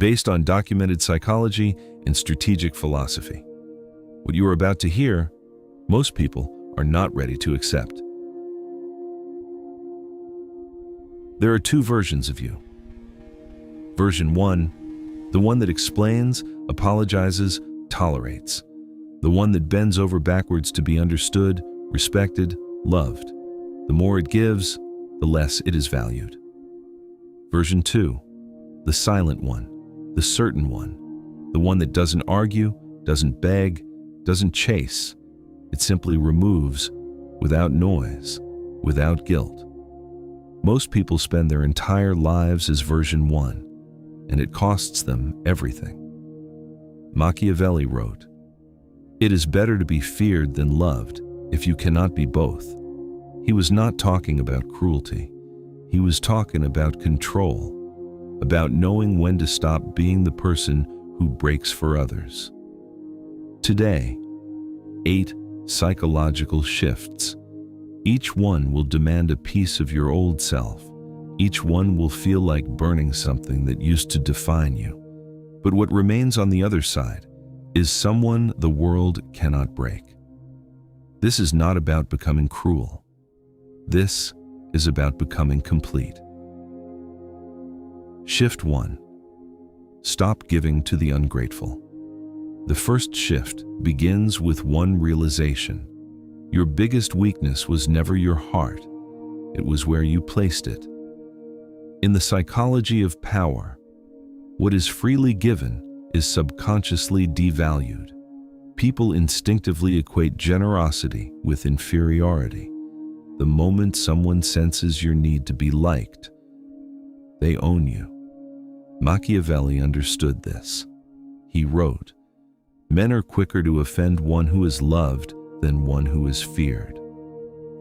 based on documented psychology and strategic philosophy. What you are about to hear, most people are not ready to accept. There are two versions of you. Version 1, the one that explains, apologizes, tolerates. The one that bends over backwards to be understood, respected, loved. The more it gives, the less it is valued. Version 2, the silent one, the certain one, the one that doesn't argue, doesn't beg, doesn't chase. It simply removes, without noise, without guilt. Most people spend their entire lives as version 1, and it costs them everything. Machiavelli wrote, "It is better to be feared than loved if you cannot be both." He was not talking about cruelty. He was talking about control, about knowing when to stop being the person who breaks for others. Today, 8 psychological shifts. Each one will demand a piece of your old self. Each one will feel like burning something that used to define you. But what remains on the other side is someone the world cannot break. This is not about becoming cruel. This is about becoming complete. Shift 1. Stop giving to the ungrateful. The first shift begins with one realization. Your biggest weakness was never your heart. It was where you placed it. In the psychology of power, what is freely given is subconsciously devalued. People instinctively equate generosity with inferiority. The moment someone senses your need to be liked, they own you. Machiavelli understood this. He wrote, "Men are quicker to offend one who is loved than one who is feared."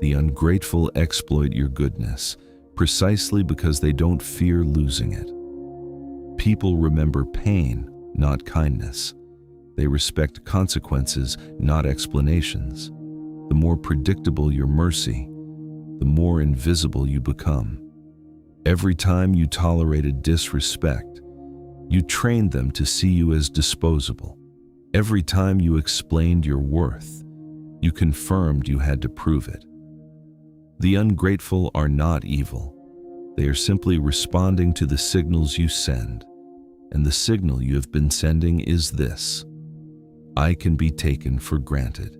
The ungrateful exploit your goodness precisely because they don't fear losing it. People remember pain, not kindness. They respect consequences, not explanations. The more predictable your mercy, the more invisible you become. Every time you tolerated disrespect, you trained them to see you as disposable. Every time you explained your worth, you confirmed you had to prove it. The ungrateful are not evil. They are simply responding to the signals you send. And the signal you have been sending is this: I can be taken for granted.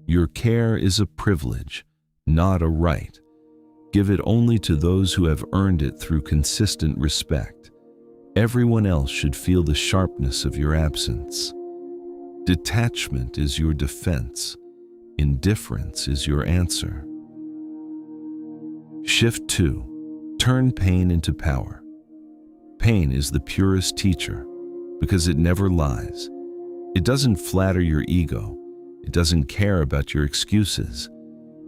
Your care is a privilege, not a right. Give it only to those who have earned it through consistent respect. Everyone else should feel the sharpness of your absence. Detachment is your defense. Indifference is your answer. Shift 2. Turn pain into power. Pain is the purest teacher because it never lies. It doesn't flatter your ego. It doesn't care about your excuses.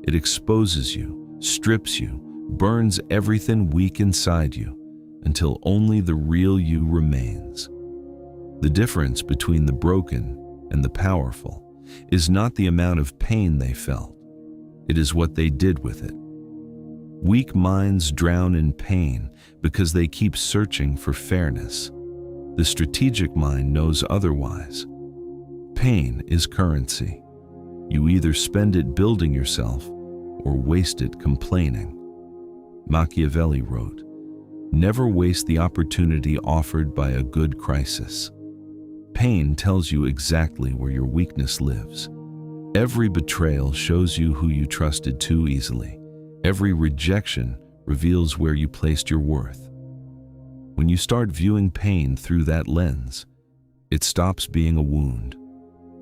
It exposes you, strips you, burns everything weak inside you until only the real you remains. The difference between the broken and the powerful is not the amount of pain they felt. It is what they did with it. Weak minds drown in pain because they keep searching for fairness. The strategic mind knows otherwise. Pain is currency. You either spend it building yourself or waste it complaining. Machiavelli wrote, "Never waste the opportunity offered by a good crisis." Pain tells you exactly where your weakness lives. Every betrayal shows you who you trusted too easily. Every rejection reveals where you placed your worth. When you start viewing pain through that lens, it stops being a wound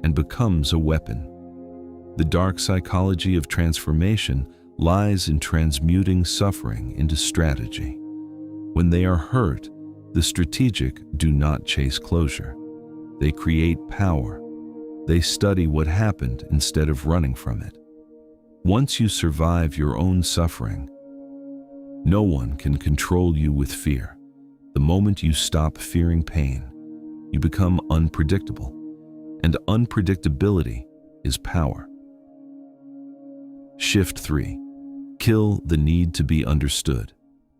and becomes a weapon. The dark psychology of transformation lies in transmuting suffering into strategy. When they are hurt, the strategic do not chase closure. They create power. They study what happened instead of running from it. Once you survive your own suffering, no one can control you with fear. The moment you stop fearing pain, you become unpredictable, and unpredictability is power. Shift 3. Kill the need to be understood,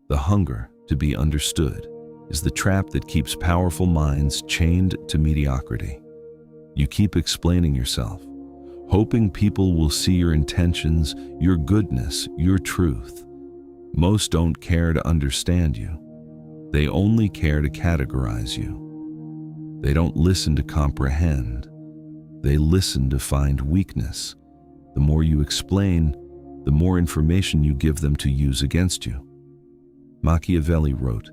the hunger to be understood. is the trap that keeps powerful minds chained to mediocrity. You keep explaining yourself, hoping people will see your intentions, your goodness, your truth. Most don't care to understand you. They only care to categorize you. They don't listen to comprehend. They listen to find weakness. The more you explain, the more information you give them to use against you. Machiavelli wrote,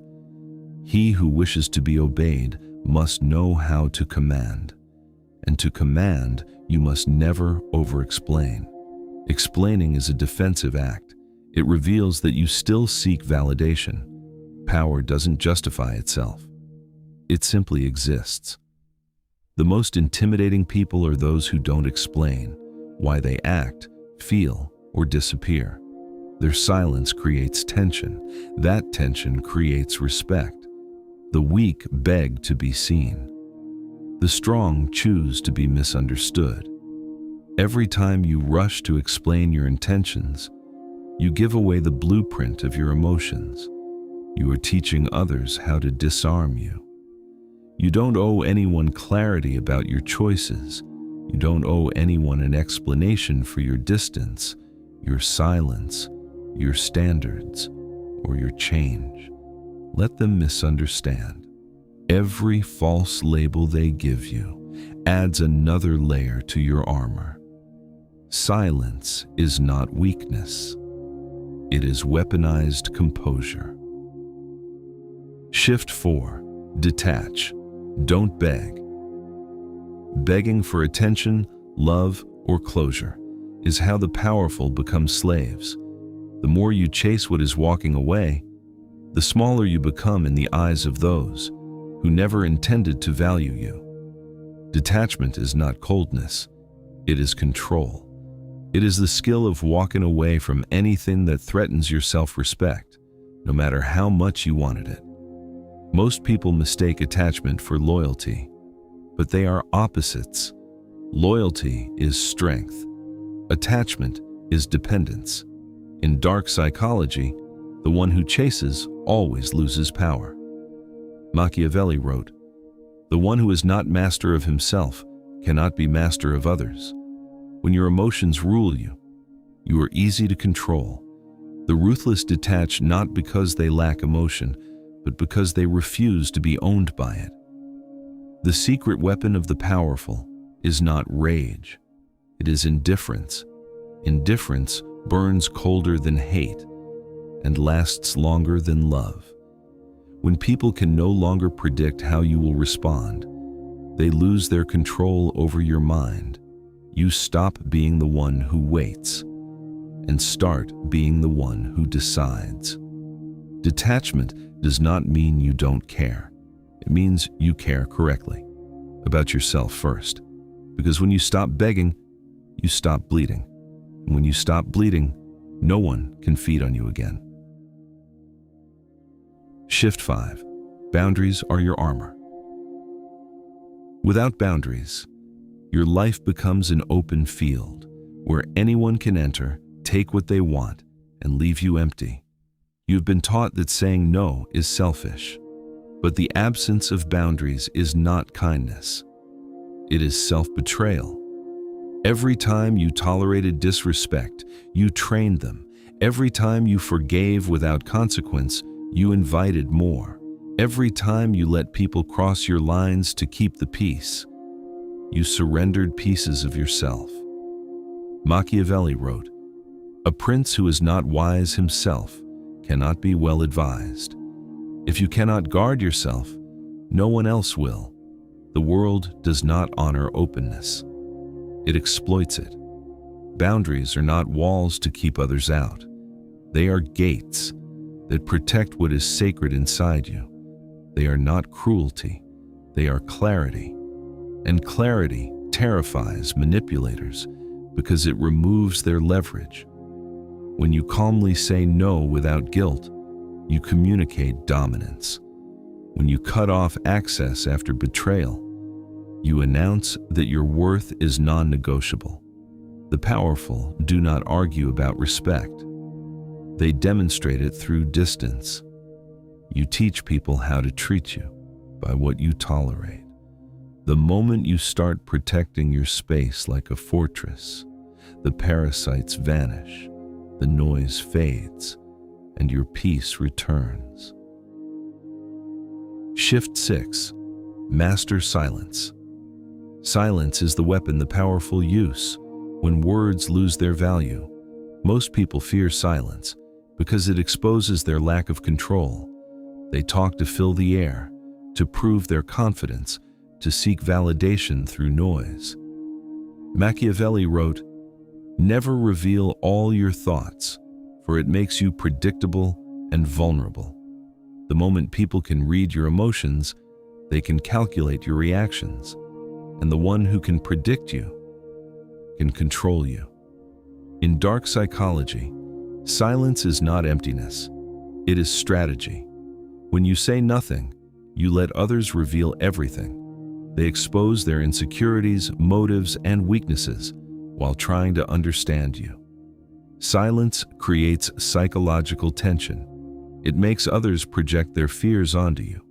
"He who wishes to be obeyed must know how to command. And to command, you must never over-explain." Explaining is a defensive act. It reveals that you still seek validation. Power doesn't justify itself. It simply exists. The most intimidating people are those who don't explain why they act, feel, or disappear. Their silence creates tension. That tension creates respect. The weak beg to be seen. The strong choose to be misunderstood. Every time you rush to explain your intentions, you give away the blueprint of your emotions. You are teaching others how to disarm you. You don't owe anyone clarity about your choices. You don't owe anyone an explanation for your distance, your silence, your standards, or your change. Let them misunderstand. Every false label they give you adds another layer to your armor. Silence is not weakness. It is weaponized composure. Shift 4. Detach. Don't beg. Begging for attention, love, or closure is how the powerful become slaves. The more you chase what is walking away, the smaller you become in the eyes of those who never intended to value you. Detachment is not coldness. It is control. It is the skill of walking away from anything that threatens your self-respect, no matter how much you wanted it. Most people mistake attachment for loyalty, but they are opposites. Loyalty is strength. Attachment is dependence. In dark psychology, the one who chases always loses power. Machiavelli wrote, "The one who is not master of himself cannot be master of others." When your emotions rule you, you are easy to control. The ruthless detach not because they lack emotion, but because they refuse to be owned by it. The secret weapon of the powerful is not rage. It is indifference. Indifference burns colder than hate and lasts longer than love. When people can no longer predict how you will respond, they lose their control over your mind. You stop being the one who waits and start being the one who decides. Detachment does not mean you don't care. It means you care correctly about yourself first. Because when you stop begging, you stop bleeding. And when you stop bleeding, no one can feed on you again. Shift 5. Boundaries are your armor. Without boundaries, your life becomes an open field where anyone can enter, take what they want, and leave you empty. You've been taught that saying no is selfish, but the absence of boundaries is not kindness. It is self-betrayal. Every time you tolerated disrespect, you trained them. Every time you forgave without consequence, you invited more. Every time you let people cross your lines to keep the peace, you surrendered pieces of yourself. Machiavelli wrote, "A prince who is not wise himself cannot be well advised." If you cannot guard yourself, no one else will. The world does not honor openness. It exploits it. Boundaries are not walls to keep others out. They are gates that protect what is sacred inside you. They are not cruelty. They are clarity. And clarity terrifies manipulators because it removes their leverage. When you calmly say no without guilt, you communicate dominance. When you cut off access after betrayal, you announce that your worth is non-negotiable. The powerful do not argue about respect. They demonstrate it through distance. You teach people how to treat you by what you tolerate. The moment you start protecting your space like a fortress, the parasites vanish, the noise fades, and your peace returns. Shift 6. Master silence. Silence is the weapon the powerful use. When words lose their value, most people fear silence because it exposes their lack of control. They talk to fill the air, to prove their confidence, to seek validation through noise. Machiavelli wrote, "Never reveal all your thoughts, for it makes you predictable and vulnerable." The moment people can read your emotions, they can calculate your reactions, and the one who can predict you can control you. In dark psychology, silence is not emptiness, it is strategy. When you say nothing, you let others reveal everything. They expose their insecurities, motives, and weaknesses while trying to understand you. Silence creates psychological tension. It makes others project their fears onto you.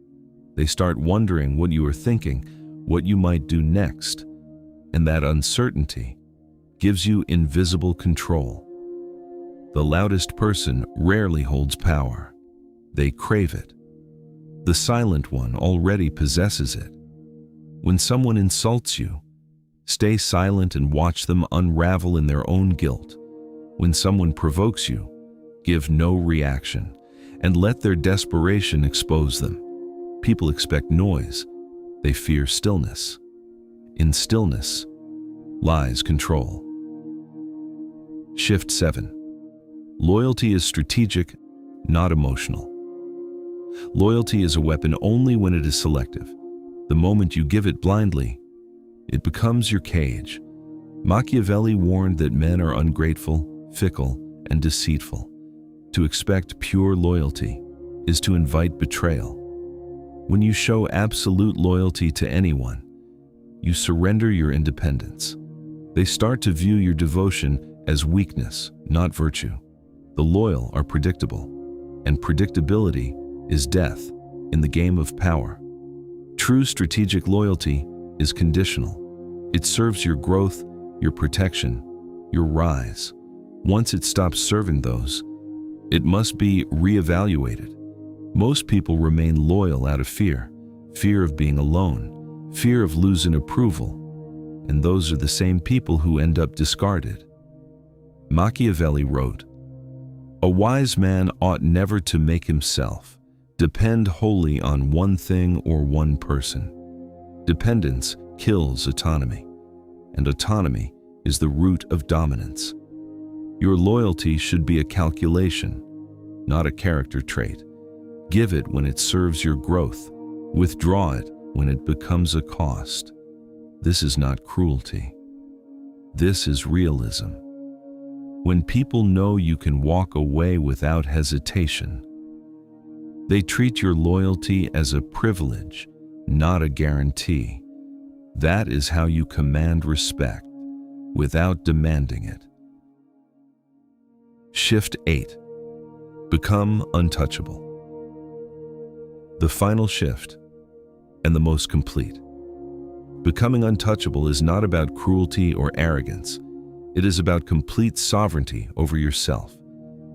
They start wondering what you are thinking, what you might do next, and that uncertainty gives you invisible control. The loudest person rarely holds power. They crave it. The silent one already possesses it. When someone insults you, stay silent and watch them unravel in their own guilt. When someone provokes you, give no reaction and let their desperation expose them. People expect noise. They fear stillness. In stillness lies control. Shift 7. Loyalty is strategic, not emotional. Loyalty is a weapon only when it is selective. The moment you give it blindly, it becomes your cage. Machiavelli warned that men are ungrateful, fickle, and deceitful. To expect pure loyalty is to invite betrayal. When you show absolute loyalty to anyone, you surrender your independence. They start to view your devotion as weakness, not virtue. The loyal are predictable, and predictability is death in the game of power. True strategic loyalty is conditional. It serves your growth, your protection, your rise. Once it stops serving those, it must be reevaluated. Most people remain loyal out of fear of being alone, fear of losing approval, and those are the same people who end up discarded. Machiavelli wrote, "A wise man ought never to make himself depend wholly on one thing or one person. Dependence kills autonomy, and autonomy is the root of dominance. Your loyalty should be a calculation, not a character trait. Give it when it serves your growth. Withdraw it when it becomes a cost. This is not cruelty. This is realism. When people know you can walk away without hesitation, they treat your loyalty as a privilege, not a guarantee. That is how you command respect without demanding it." Shift 8. Become untouchable. The final shift, and the most complete. Becoming untouchable is not about cruelty or arrogance. It is about complete sovereignty over yourself.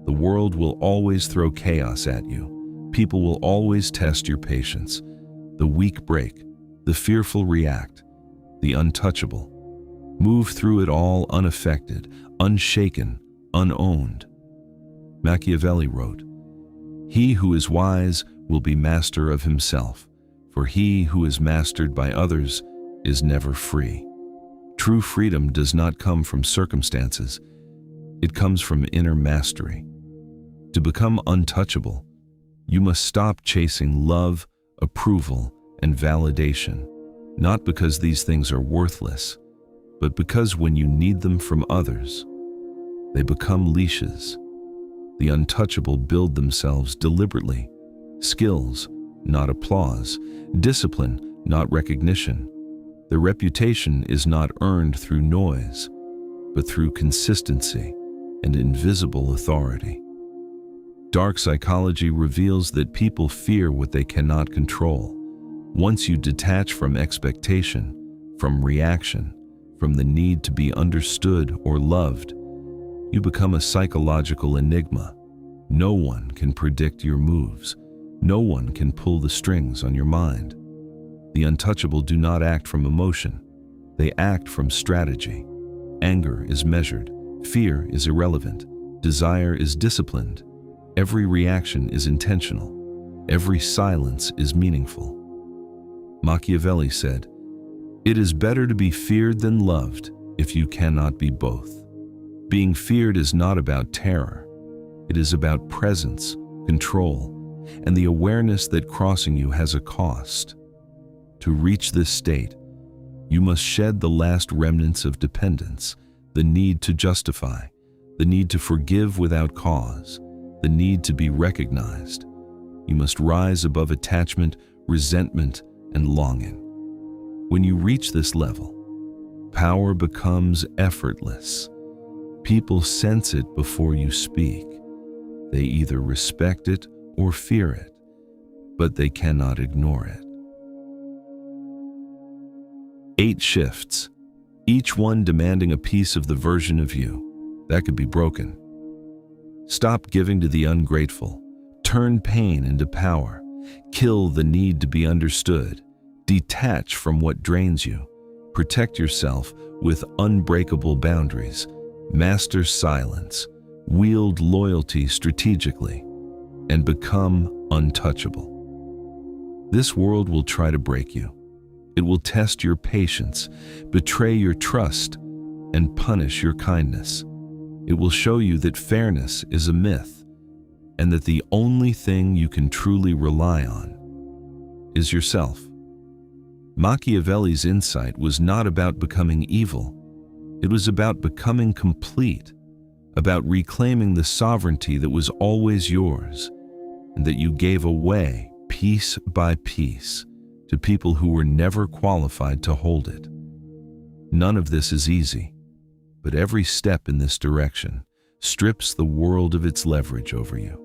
The world will always throw chaos at you. People will always test your patience. The weak break, the fearful react, the untouchable move through it all unaffected, unshaken, unowned. Machiavelli wrote, "He who is wise will be master of himself, for he who is mastered by others is never free." True freedom does not come from circumstances. It comes from inner mastery. To become untouchable, you must stop chasing love, approval, and validation, not because these things are worthless, but because when you need them from others, they become leashes. The untouchable build themselves deliberately. Skills, not applause. Discipline, not recognition. Their reputation is not earned through noise, but through consistency and invisible authority. Dark psychology reveals that people fear what they cannot control. Once you detach from expectation, from reaction, from the need to be understood or loved, you become a psychological enigma. No one can predict your moves. No one can pull the strings on your mind. The untouchable do not act from emotion. They act from strategy. Anger is measured. Fear is irrelevant. Desire is disciplined. Every reaction is intentional. Every silence is meaningful. Machiavelli said, "It is better to be feared than loved if you cannot be both." Being feared is not about terror. It is about presence, control, and the awareness that crossing you has a cost. To reach this state, you must shed the last remnants of dependence, the need to justify, the need to forgive without cause, the need to be recognized. You must rise above attachment, resentment, and longing. When you reach this level, power becomes effortless. People sense it before you speak. They either respect it or fear it, but they cannot ignore it. 8 shifts, each one demanding a piece of the version of you that could be broken. Stop giving to the ungrateful. Turn pain into power. Kill the need to be understood. Detach from what drains you. Protect yourself with unbreakable boundaries. Master silence. Wield loyalty strategically. And become untouchable. This world will try to break you. It will test your patience, betray your trust, and punish your kindness. It will show you that fairness is a myth, and that the only thing you can truly rely on is yourself. Machiavelli's insight was not about becoming evil. It was about becoming complete, about reclaiming the sovereignty that was always yours, and that you gave away piece by piece to people who were never qualified to hold it. None of this is easy, but every step in this direction strips the world of its leverage over you.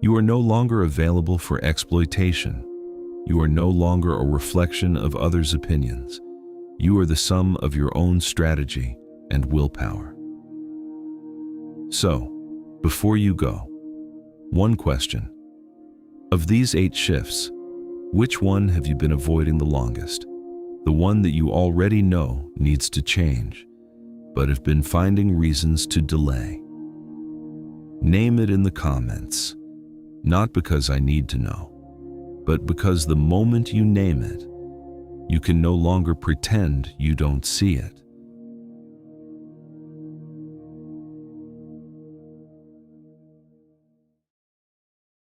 You are no longer available for exploitation. You are no longer a reflection of others' opinions. You are the sum of your own strategy and willpower. So, before you go, one question. Of these 8 shifts, which one have you been avoiding the longest? The one that you already know needs to change, but have been finding reasons to delay. Name it in the comments, not because I need to know, but because the moment you name it, you can no longer pretend you don't see it.